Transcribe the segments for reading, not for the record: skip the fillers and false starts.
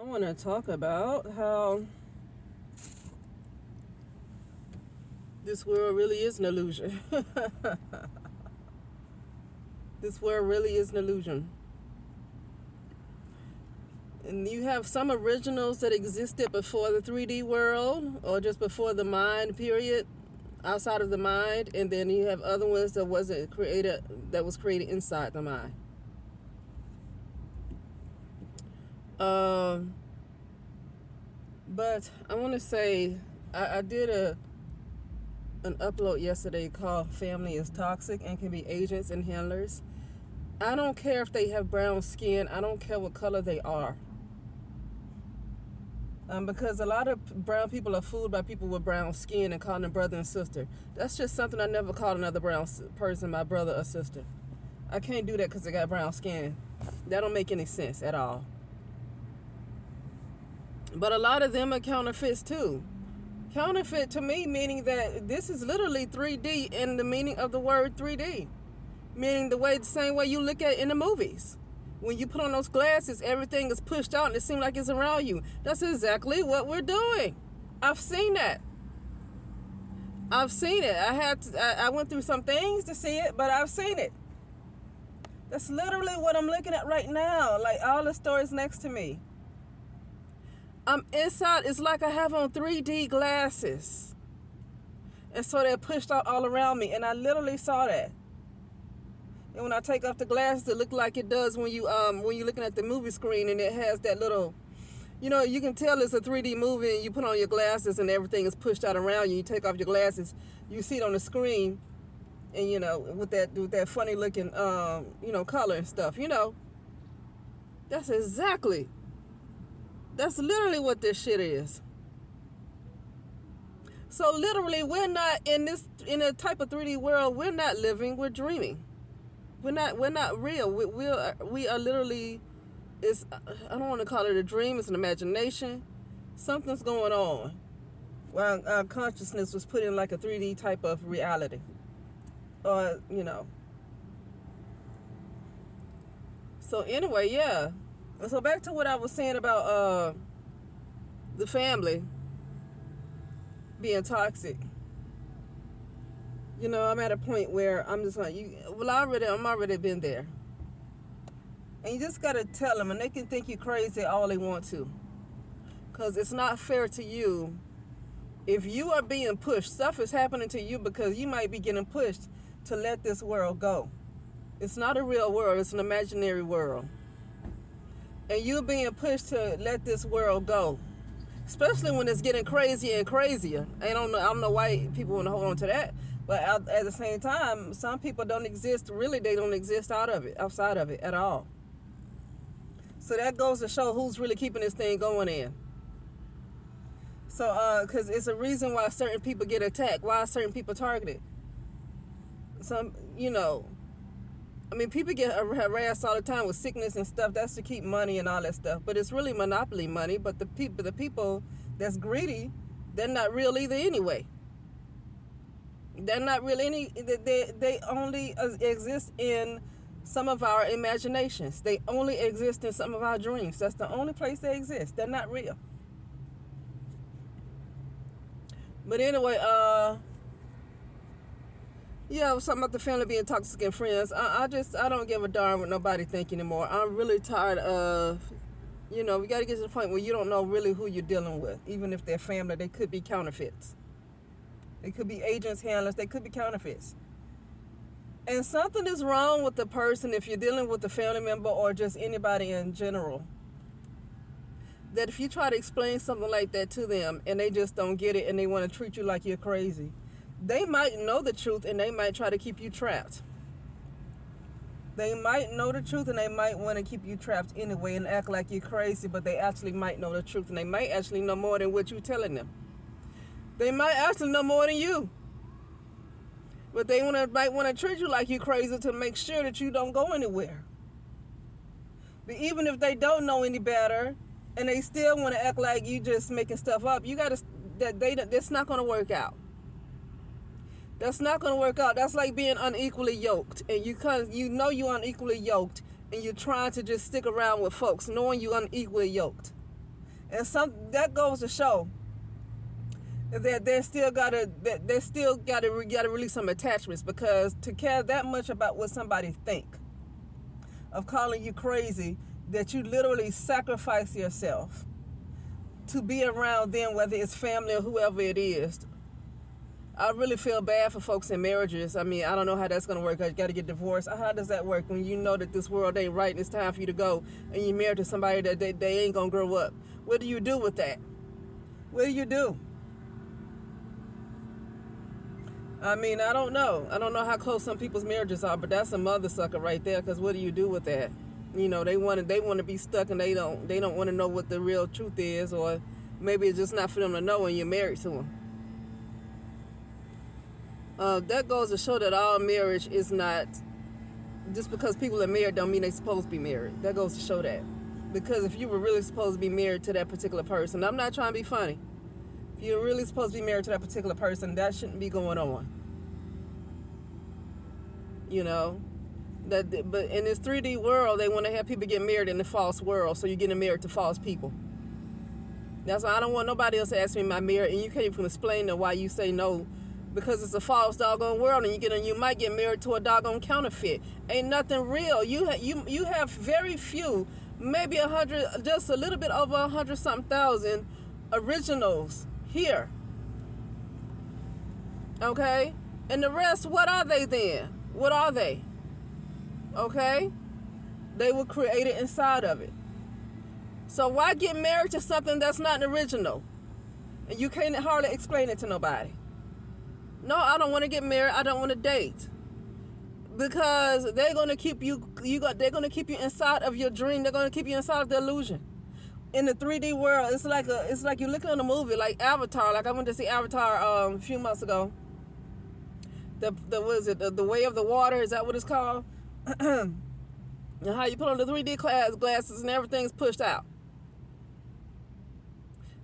want to talk about how this world really is an illusion. This world really is an illusion. And you have some originals that existed before the 3D world or just before the mind period, outside of the mind, and then you have other ones that wasn't created, that was created inside the mind. Um, but I want to say I did an upload yesterday called "Family is Toxic and Can Be Agents and Handlers." I don't care if they have brown skin. I don't care what color they are. Because a lot of brown people are fooled by people with brown skin and calling them brother and sister. That's just something I never called another brown person my brother or sister. I can't do that because they got brown skin. That don't make any sense at all. But a lot of them are counterfeits too. Counterfeit to me meaning that this is literally 3D in the meaning of the word 3D. Meaning the same way you look at it in the movies. When you put on those glasses, everything is pushed out and it seems like it's around you. That's exactly what we're doing. I've seen that. I've seen it. I went through some things to see it, but I've seen it. That's literally what I'm looking at right now. Like all the stories next to me. I'm inside. It's like I have on 3D glasses. And so they're pushed out all around me. And I literally saw that. And when I take off the glasses, it looks like it does when you're looking at the movie screen and it has that little, you can tell it's a 3D movie and you put on your glasses and everything is pushed out around you. You take off your glasses, you see it on the screen, and with that funny looking color and stuff. That's literally what this shit is. So literally, we're not in a type of 3D world. We're not living. We're dreaming. We're not real. We are literally. I don't want to call it a dream. It's an imagination. Something's going on. Well, our consciousness was put in like a 3D type of reality, or So anyway, yeah. So back to what I was saying about the family being toxic. I'm at a point where I'm just like, I'm already been there. And you just got to tell them, and they can think you crazy all they want to. Because it's not fair to you. If you are being pushed, stuff is happening to you because you might be getting pushed to let this world go. It's not a real world, it's an imaginary world. And you're being pushed to let this world go. Especially when it's getting crazier and crazier. I don't know why people want to hold on to that. But at the same time, some people don't exist. Really, they don't exist outside of it at all. So that goes to show who's really keeping this thing going in. So, because it's a reason why certain people get attacked, why certain people targeted. People get harassed all the time with sickness and stuff. That's to keep money and all that stuff. But it's really monopoly money. But the people that's greedy, they're not real either anyway. They're not really they only exist in some of our imaginations. They only exist in some of our dreams. That's the only place they exist. They're not real. But anyway, something about the family being toxic and friends. I don't give a darn what nobody think anymore. I'm really tired of, we got to get to the point where you don't know really who you're dealing with. Even if they're family, they could be counterfeits. They could be agents, handlers. They could be counterfeits. And something is wrong with the person if you're dealing with a family member or just anybody in general. That if you try to explain something like that to them and they just don't get it and they want to treat you like you're crazy, they might know the truth and they might try to keep you trapped. They might know the truth and they might want to keep you trapped anyway and act like you're crazy, but they actually might know the truth and they might actually know more than what you're telling them. They might actually know more than you. But they might want to treat you like you're crazy to make sure that you don't go anywhere. But even if they don't know any better and they still want to act like you just making stuff up, that's not going to work out. That's not going to work out. That's like being unequally yoked. And you're unequally yoked and you're trying to just stick around with folks knowing you're unequally yoked. And some that goes to show that they still gotta release some attachments, because to care that much about what somebody think of calling you crazy, that you literally sacrifice yourself to be around them, whether it's family or whoever it is. I really feel bad for folks in marriages. I mean, I don't know how that's going to work. You got to get divorced. How does that work when you know that this world ain't right and it's time for you to go, and you're married to somebody that they ain't going to grow up? What do you do with that? What do you do? I mean, I don't know. I don't know how close some people's marriages are, but that's a mother sucker right there, because what do you do with that? You know, they want to be stuck, and they don't want to know what the real truth is, or maybe it's just not for them to know when you're married to them. That goes to show that all marriage is not, just because people are married don't mean they're supposed to be married. That goes to show that. Because if you were really supposed to be married to that particular person, I'm not trying to be funny. If you're really supposed to be married to that particular person, that shouldn't be going on. You know? But in this 3D world, they want to have people get married in the false world, so you're getting married to false people. That's why I don't want nobody else to ask me am I married, and you can't even explain why you say no, because it's a false doggone world, and you might get married to a doggone counterfeit. Ain't nothing real. You have very few, maybe 100, just a little bit over 100-something thousand originals here. Okay? And the rest, what are they then? What are they? Okay? They were created inside of it. So why get married to something that's not an original? And you can't hardly explain it to nobody. No, I don't want to get married. I don't want to date. Because they're going to keep they're going to keep you inside of your dream. They're going to keep you inside of the illusion. In the 3D world, it's like you're looking at a movie like Avatar. Like I went to see Avatar a few months ago. What is it? The Way of the Water, is that what it's called? And how you put on the 3D glasses and everything's pushed out.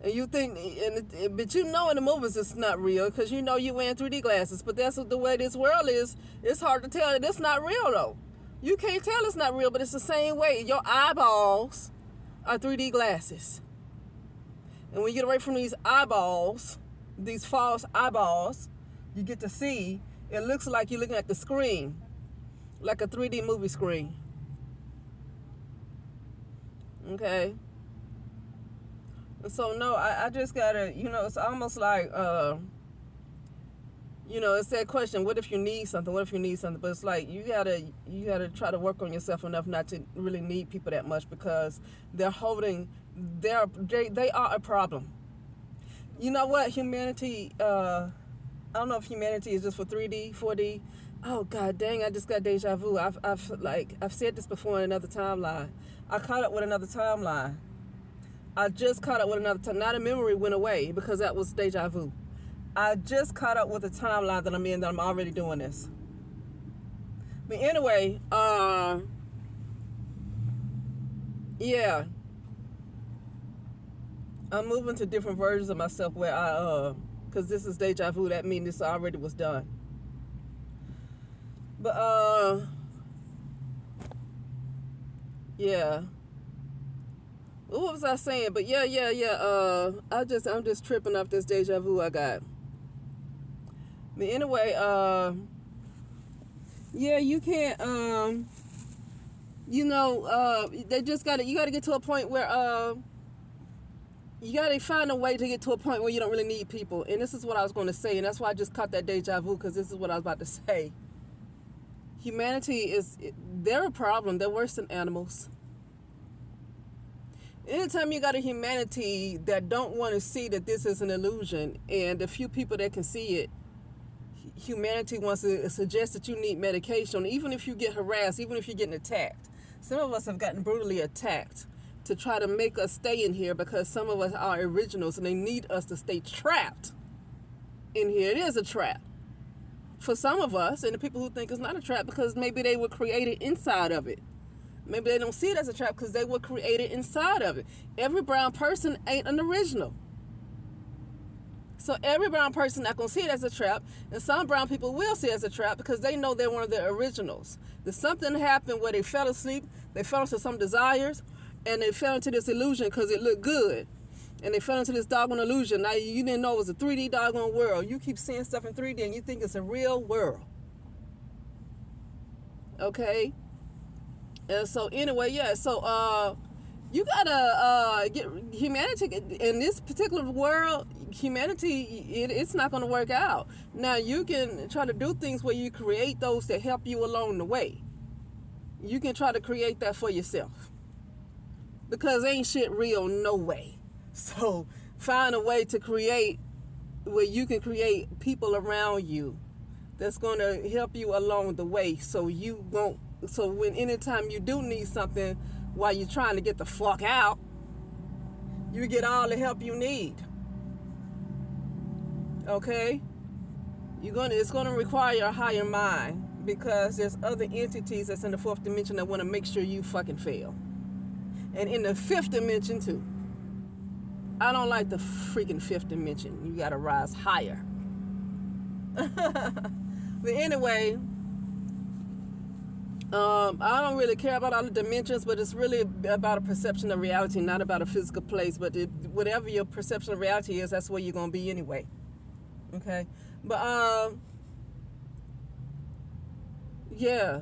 And you think, but you know in the movies it's not real, because you know you're wearing 3D glasses. But that's the way this world is. It's hard to tell that it's not real though. You can't tell it's not real, but it's the same way. Your eyeballs are 3D glasses. And when you get away from these eyeballs, these false eyeballs, you get to see, it looks like you're looking at the screen, like a 3D movie screen. Okay? So no, I just gotta, it's almost like, it's that question, what if you need something? What if you need something? But it's like, you gotta try to work on yourself enough not to really need people that much, because they are a problem. You know what? Humanity, I don't know if humanity is just for 3D, 4D. Oh, God dang, I just got deja vu. I've said this before in another timeline. I caught up with another timeline. I just caught up with another time. Not a memory went away, because that was deja vu. I just caught up with the timeline that I'm in, that I'm already doing this. But anyway, yeah. I'm moving to different versions of myself where because this is deja vu, that means this already was done. But, yeah. What was I saying? But yeah. I'm just tripping off this deja vu I got. But anyway, yeah, you can't, they just you gotta get to a point where, you gotta find a way to get to a point where you don't really need people. And this is what I was going to say, and that's why I just caught that deja vu, because this is what I was about to say. Humanity they're a problem. They're worse than animals. Anytime you got a humanity that don't want to see that this is an illusion, and the few people that can see it, humanity wants to suggest that you need medication, even if you get harassed, even if you're getting attacked. Some of us have gotten brutally attacked to try to make us stay in here, because some of us are originals and they need us to stay trapped in here. It is a trap for some of us, and the people who think it's not a trap because maybe they were created inside of it. Maybe they don't see it as a trap because they were created inside of it. Every brown person ain't an original. So every brown person not going to see it as a trap, and some brown people will see it as a trap because they know they're one of the originals. That something happened where they fell asleep, they fell into some desires, and they fell into this illusion because it looked good. And they fell into this doggone illusion. Now you didn't know it was a 3D doggone world. You keep seeing stuff in 3D and you think it's a real world. Okay? And so anyway, yeah, so you gotta get humanity in this particular world. Humanity, it's not gonna work out. Now you can try to do things where you create those that help you along the way. You can try to create that for yourself, because ain't shit real no way. So find a way to create where you can create people around you that's gonna help you along the way, so you won't. So when anytime you do need something while you're trying to get the fuck out, you get all the help you need. Okay? It's gonna require a higher mind, because there's other entities that's in the fourth dimension that want to make sure you fucking fail. And in the fifth dimension too. I don't like the freaking fifth dimension. You gotta rise higher. But anyway, I don't really care about all the dimensions, but it's really about a perception of reality, not about a physical place. But whatever your perception of reality is, that's where you're going to be anyway. Okay? But, yeah.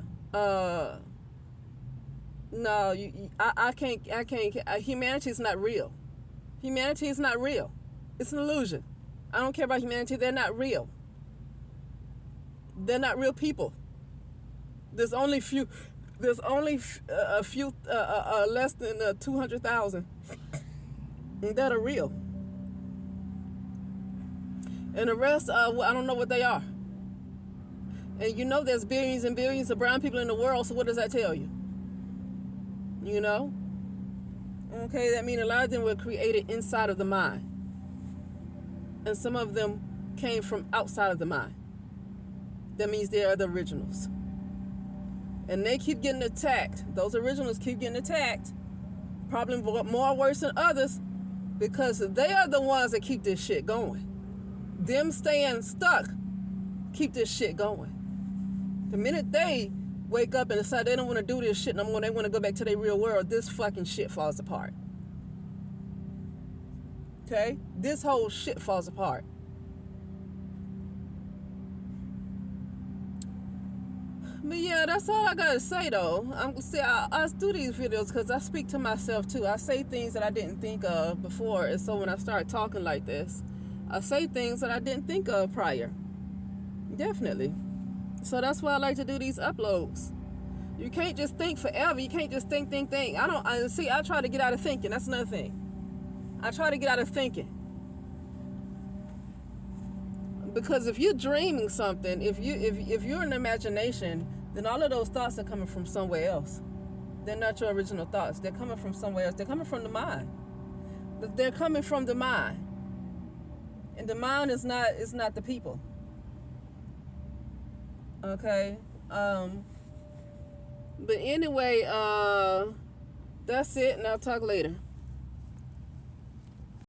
No, I can't, humanity is not real. Humanity is not real. It's an illusion. I don't care about humanity. They're not real. They're not real people. There's only a few less than 200,000 that are real, and the rest I don't know what they are. And you know there's billions and billions of brown people in the world, so what does that tell you? You know? Okay, that means a lot of them were created inside of the mind, and some of them came from outside of the mind. That means they are the originals. And they keep getting attacked. Those originals keep getting attacked. Probably more worse than others, because they are the ones that keep this shit going. Them staying stuck keep this shit going. The minute they wake up and decide they don't want to do this shit no more, they want to go back to their real world, this fucking shit falls apart. Okay? This whole shit falls apart. But yeah, that's all I gotta say though. I do these videos because I speak to myself too. I say things that I didn't think of before, and so when I start talking like this, I say things that I didn't think of prior. Definitely. So that's why I like to do these uploads. You can't just think forever. You can't just think. I try to get out of thinking. That's another thing. I try to get out of thinking. Because if you're dreaming something, if you're in imagination, then all of those thoughts are coming from somewhere else. They're not your original thoughts. They're coming from somewhere else. They're coming from the mind. They're coming from the mind. And the mind is not the people. Okay? But anyway, that's it, and I'll talk later.